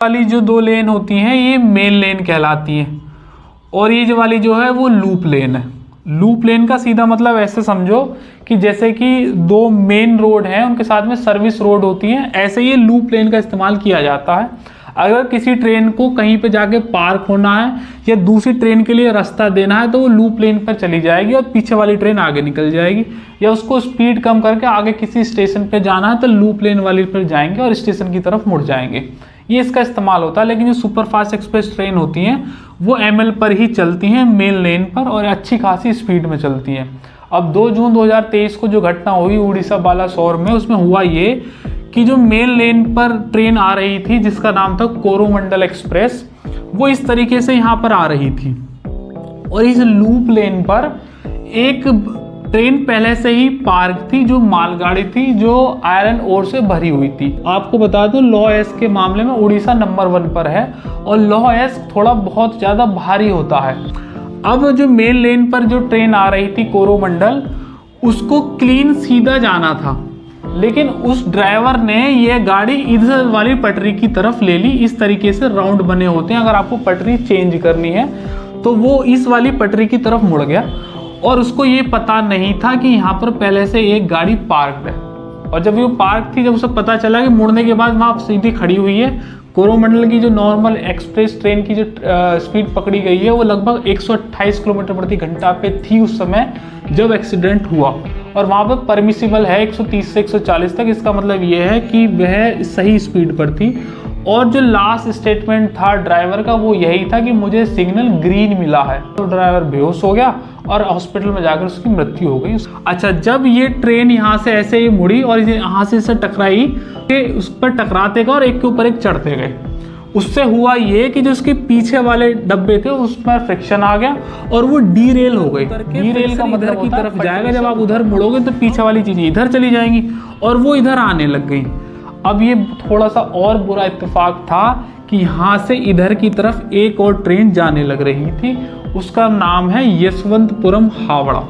वाली जो 2 लेन होती हैं ये मेन लेन कहलाती हैं और ये जो वाली जो है वो लूप लेन है। लूप लेन का सीधा मतलब ऐसे समझो कि जैसे कि 2 मेन रोड हैं उनके साथ में सर्विस रोड होती हैं, ऐसे ये लूप लेन का इस्तेमाल किया जाता है। अगर किसी ट्रेन को कहीं पे जाके पार्क होना है या दूसरी ट्रेन के लिए रास्ता देना है तो वो लूप लेन पर चली जाएगी और पीछे वाली ट्रेन आगे निकल जाएगी, या उसको स्पीड कम करके आगे किसी स्टेशन पे जाना है तो लूप लेन वाली पर जाएंगे और स्टेशन की तरफ मुड़ जाएंगे। ये इसका इस्तेमाल होता है। लेकिन जो सुपरफास्ट एक्सप्रेस ट्रेन होती हैं वो ML पर ही चलती हैं, मेन लेन पर, और अच्छी खासी स्पीड में चलती हैं। अब 2 जून 2023 को जो घटना हुई उड़ीसा बालासोर में, उसमें हुआ ये कि जो मेन लेन पर ट्रेन आ रही थी जिसका नाम था कोरोमंडल एक्सप्रेस, वो इस तरीके से यहाँ पर आ रही थी और इस लूप लेन पर एक ट्रेन पहले से ही पार्क थी जो मालगाड़ी थी जो आयरन ओर से भरी हुई थी। आपको बता दूं लौह अयस्क के मामले में उड़ीसा नंबर 1 पर है और लौह अयस्क थोड़ा बहुत ज़्यादा भारी होता है। अब जो मेन लेन पर जो ट्रेन आ रही थी कोरोमंडल, उसको क्लीन सीधा जाना था, लेकिन उस ड्राइवर ने यह गाड़ी इधर वाली पटरी की तरफ ले ली। इस तरीके से राउंड बने होते हैं, अगर आपको पटरी चेंज करनी है तो वो इस वाली पटरी की तरफ मुड़ गया और उसको ये पता नहीं था कि यहाँ पर पहले से एक गाड़ी पार्कड है। और जब वो पार्क थी, जब उसे पता चला कि मुड़ने के बाद वहाँ सीधी खड़ी हुई है, कोरोमंडल की जो नॉर्मल एक्सप्रेस ट्रेन की जो स्पीड पकड़ी गई है वो लगभग 128 किलोमीटर प्रति घंटा पे थी उस समय जब एक्सीडेंट हुआ, और वहाँ पे परमिसिबल है 130 से 140 तक। इसका मतलब ये है कि वह सही स्पीड पर थी। और जो लास्ट स्टेटमेंट था ड्राइवर का वो यही था कि मुझे सिग्नल ग्रीन मिला है। तो ड्राइवर बेहोश हो गया और हॉस्पिटल में जाकर उसकी मृत्यु हो गई। अच्छा, जब ये ट्रेन यहाँ से ऐसे ही मुड़ी और यहाँ से इसे टकराई कि उस पर टकराते गए और एक के ऊपर एक चढ़ते गए, उससे हुआ ये कि जो उसके पीछे वाले डब्बे थे उसमें फ्रिक्शन आ गया और वो डीरेल हो गई। डीरेल का मतलब की तरफ जाएगा, जब आप उधर मुड़ोगे तो पीछे वाली चीजें इधर चली जाएंगी और वो इधर आने लग गई। अब ये थोड़ा सा और बुरा इत्तेफाक था कि यहाँ से इधर की तरफ एक और ट्रेन जाने लग रही थी, उसका नाम है यशवंतपुरम हावड़ा।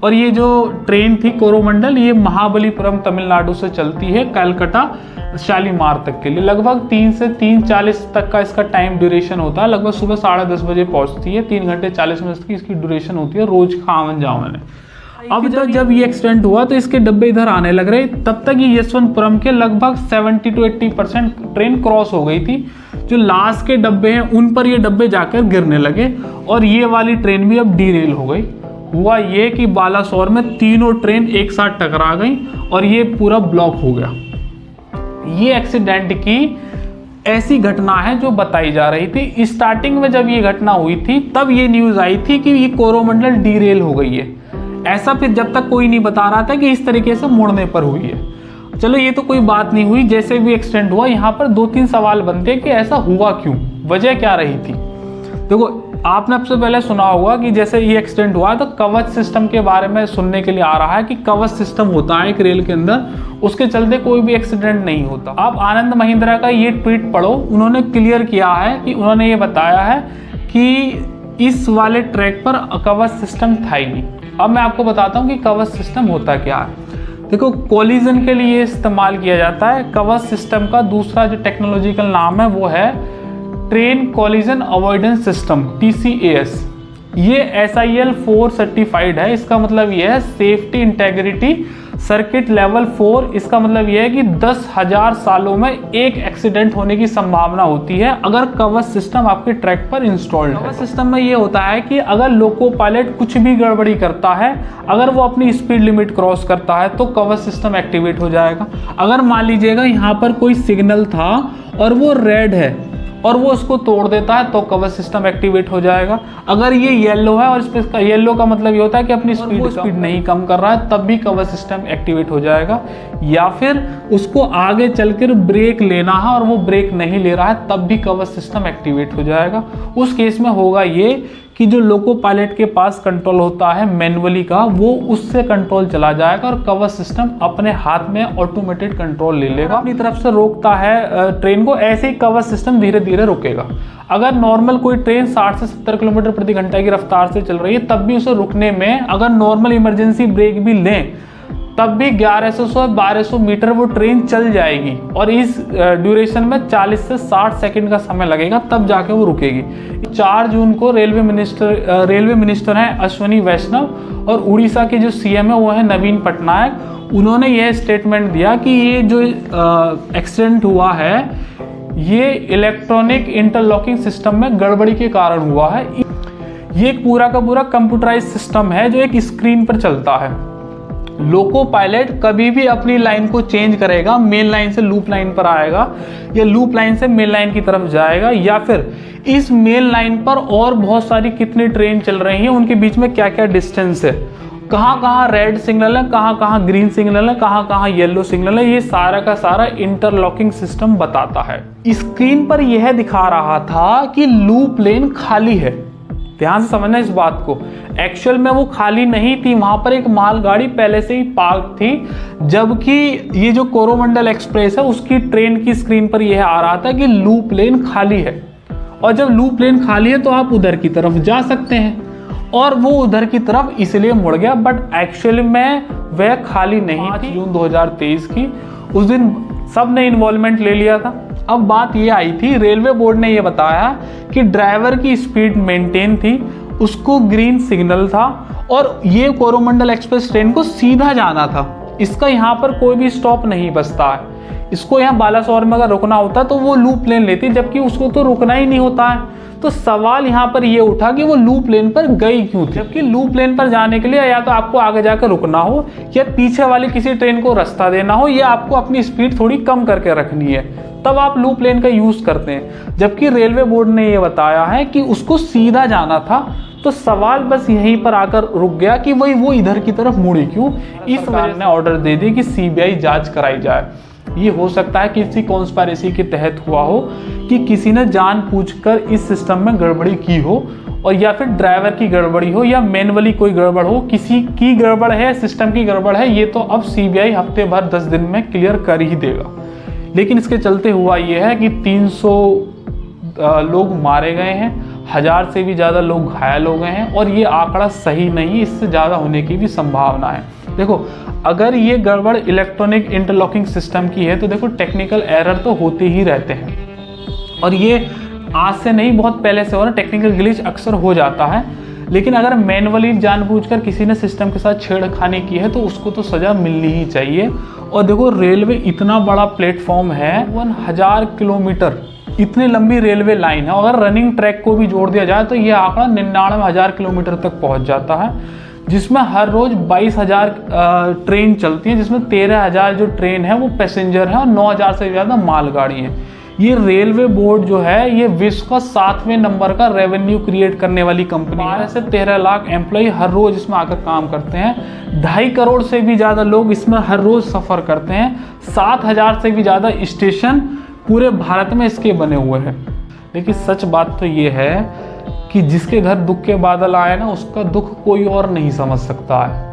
और ये जो ट्रेन थी कोरोमंडल, ये महाबलीपुरम तमिलनाडु से चलती है कलकत्ता शालीमार तक के लिए। लगभग 3 से 3:40 तक का इसका टाइम ड्यूरेशन होता है। लगभग सुबह 10:30 बजे पहुंचती है। 3 घंटे 40 मिनट की इसकी ड्यूरेशन होती है रोज का आवन जावन है। अब तक जब ये एक्सीडेंट हुआ तो इसके डब्बे इधर आने लग रहे, तब तक ये यशवंतपुरम के लगभग 70 to 80% ट्रेन क्रॉस हो गई थी। जो लास्ट के डब्बे हैं उन पर ये डब्बे जाकर गिरने लगे और ये वाली ट्रेन भी अब डीरेल हो गई। हुआ ये कि बालासोर में तीनों ट्रेन एक साथ टकरा गई और ये पूरा ब्लॉक हो गया। ये एक्सीडेंट की ऐसी घटना है जो बताई जा रही थी। स्टार्टिंग में जब ये घटना हुई थी तब ये न्यूज आई थी कि ये कोरोमंडल डीरेल हो गई है। ऐसा फिर जब तक कोई नहीं बता रहा था कि इस तरीके से मुड़ने पर हुई है। चलो ये तो कोई बात नहीं हुई, जैसे भी एक्सीडेंट हुआ यहाँ पर 2-3 सवाल बनते हैं कि ऐसा हुआ क्यों, वजह क्या रही थी। देखो, आपने सबसे पहले सुना होगा कि जैसे ये एक्सीडेंट हुआ तो कवच सिस्टम के बारे में सुनने के लिए आ रहा है कि कवच सिस्टम होता है एक रेल के अंदर, उसके चलते कोई भी एक्सीडेंट नहीं होता। आप आनंद महिंद्रा का ये ट्वीट पढ़ो, उन्होंने क्लियर किया है कि उन्होंने ये बताया है कि इस वाले ट्रैक पर कवच सिस्टम था ही नहीं। अब मैं आपको बताता हूँ कि कवच सिस्टम होता क्या है। देखो, कोलिजन के लिए इस्तेमाल किया जाता है। कवच सिस्टम का दूसरा जो टेक्नोलॉजिकल नाम है वो है train collision avoidance system, TCAS। ये SIL 4 सर्टिफाइड है। इसका मतलब ये है सेफ्टी इंटेग्रिटी सर्किट लेवल 4। इसका मतलब ये है कि 10,000 सालों में एक एक्सीडेंट होने की संभावना होती है अगर कवच सिस्टम आपके ट्रैक पर इंस्टॉल्ड है। कवच सिस्टम में ये होता है कि अगर लोको पायलट कुछ भी गड़बड़ी करता है, अगर वो अपनी स्पीड लिमिट क्रॉस करता है तो कवच सिस्टम एक्टिवेट हो जाएगा। अगर मान लीजिएगा यहाँ पर कोई सिग्नल था और वो रेड है और वो उसको तोड़ देता है तो कवच सिस्टम एक्टिवेट हो जाएगा। अगर ये येलो है और इस पे येलो का मतलब ये होता है कि अपनी स्पीड नहीं कम कर रहा है, तब भी कवच सिस्टम एक्टिवेट हो जाएगा। या फिर उसको आगे चलकर ब्रेक लेना है और वो ब्रेक नहीं ले रहा है, तब भी कवच सिस्टम एक्टिवेट हो जाएगा। उस केस में होगा ये कि जो लोको पायलट के पास कंट्रोल होता है मैनुअली का, वो उससे कंट्रोल चला जाएगा और कवच सिस्टम अपने हाथ में ऑटोमेटेड कंट्रोल ले लेगा, अपनी तरफ से रोकता है ट्रेन को। ऐसे ही कवच सिस्टम धीरे धीरे रुकेगा। अगर नॉर्मल कोई ट्रेन 60 से 70 किलोमीटर प्रति घंटा की रफ्तार से चल रही है, तब भी उसे रुकने में अगर नॉर्मल इमरजेंसी ब्रेक भी लें तब भी 1100 से 1200 मीटर वो ट्रेन चल जाएगी और इस ड्यूरेशन में 40 से 60 सेकंड का समय लगेगा, तब जाके वो रुकेगी। 4 जून को रेलवे मिनिस्टर हैं अश्विनी वैष्णव और उड़ीसा के जो सीएम है वो है नवीन पटनायक। उन्होंने यह स्टेटमेंट दिया कि ये जो एक्सीडेंट हुआ है ये इलेक्ट्रॉनिक इंटरलॉकिंग सिस्टम में गड़बड़ी के कारण हुआ है। ये एक पूरा का पूरा कंप्यूटराइज सिस्टम है जो एक स्क्रीन पर चलता है। लोको पायलट कभी भी अपनी लाइन को चेंज करेगा, मेन लाइन से लूप लाइन पर आएगा या लूप लाइन से मेन लाइन की तरफ जाएगा, या फिर इस मेन लाइन पर और बहुत सारी कितनी ट्रेन चल रही हैं, उनके बीच में क्या क्या डिस्टेंस है, कहाँ कहाँ रेड सिग्नल है, कहाँ कहाँ ग्रीन सिग्नल है, कहाँ कहाँ येलो सिग्नल है, ये सारा का सारा इंटरलॉकिंग सिस्टम बताता है। स्क्रीन पर यह दिखा रहा था कि लूप लेन खाली है। ध्यान से समझना इस बात को, एक्चुअल में वो खाली नहीं थी, वहां पर एक मालगाड़ी पहले से ही पार्क थी, जबकि ये जो कोरोमंडल एक्सप्रेस है उसकी ट्रेन की स्क्रीन पर यह आ रहा था कि लूप लेन खाली है। और जब लूप लेन खाली है तो आप उधर की तरफ जा सकते हैं, और वो उधर की तरफ इसलिए मुड़ गया, बट एक्चुअली में वह खाली नहीं थी। जून 2023 की उस दिन सब ने इन्वॉल्वमेंट ले लिया था। अब बात ये आई थी, रेलवे बोर्ड ने ये बताया कि ड्राइवर की स्पीड मेंटेन थी, उसको ग्रीन सिग्नल था और ये कोरोमंडल एक्सप्रेस ट्रेन को सीधा जाना था, इसका यहाँ पर कोई भी स्टॉप नहीं बचता है। इसको यहाँ बालासोर में अगर रुकना होता तो वो लूप लेन लेती, जबकि उसको तो रुकना ही नहीं होता है। तो सवाल यहाँ पर ये उठा कि वो लूप लेन पर गई क्यों थी, जबकि लूप लेन पर जाने के लिए या तो आपको आगे जाकर रुकना हो या पीछे वाली किसी ट्रेन को रास्ता देना हो या आपको अपनी स्पीड थोड़ी कम करके रखनी है, तब आप लूप लेन का यूज करते हैं। जबकि रेलवे बोर्ड ने ये बताया है कि उसको सीधा जाना था। तो सवाल बस यहीं पर आकर रुक गया कि वही वो इधर की तरफ मुड़ी क्यों। इस वजह ने ऑर्डर दे दिया कि सीबीआई जांच कराई जाए। ये हो सकता है किसी कॉन्स्पिरेसी के तहत हुआ हो कि किसी ने जानबूझकर इस सिस्टम में गड़बड़ी की हो, और या फिर ड्राइवर की गड़बड़ी हो या मैनुअली कोई गड़बड़ हो, किसी की गड़बड़ है, सिस्टम की गड़बड़ है, ये तो अब सीबीआई हफ्ते भर 10 दिन में क्लियर कर ही देगा। लेकिन इसके चलते हुआ ये है कि 300 लोग मारे गए हैं, 1000 से भी ज़्यादा लोग घायल हो गए हैं, और ये आंकड़ा सही नहीं, इससे ज़्यादा होने की भी संभावना है। देखो, अगर ये गड़बड़ इलेक्ट्रॉनिक इंटरलॉकिंग सिस्टम की है तो देखो टेक्निकल एरर तो होते ही रहते हैं, और ये आज से नहीं बहुत पहले से हो रहा, टेक्निकल ग्लिच अक्सर हो जाता है। लेकिन अगर मैनुअली जानबूझकर किसी ने सिस्टम के साथ छेड़खानी की है तो उसको तो सज़ा मिलनी ही चाहिए। और देखो, रेलवे इतना बड़ा प्लेटफॉर्म है, 1000 किलोमीटर इतनी लंबी रेलवे लाइन है, अगर रनिंग ट्रैक को भी जोड़ दिया जाए तो यह आंकड़ा 99,000 किलोमीटर तक पहुंच जाता है, जिसमें हर रोज 22,000 ट्रेन चलती हैं, जिसमें 13,000 जो ट्रेन है वो पैसेंजर है और 9,000 से ज़्यादा मालगाड़ी है। ये रेलवे बोर्ड जो है ये विश्व का 7वें नंबर का रेवेन्यू क्रिएट करने वाली कंपनी है। 12 से 13 लाख एम्प्लॉय हर रोज इसमें आकर काम करते हैं, 2.5 करोड़ से भी ज़्यादा लोग इसमें हर रोज सफ़र करते हैं, 7,000 से भी ज़्यादा स्टेशन पूरे भारत में इसके बने हुए हैं। लेकिन सच बात तो ये है कि जिसके घर दुख के बादल आए ना, उसका दुख कोई और नहीं समझ सकता है।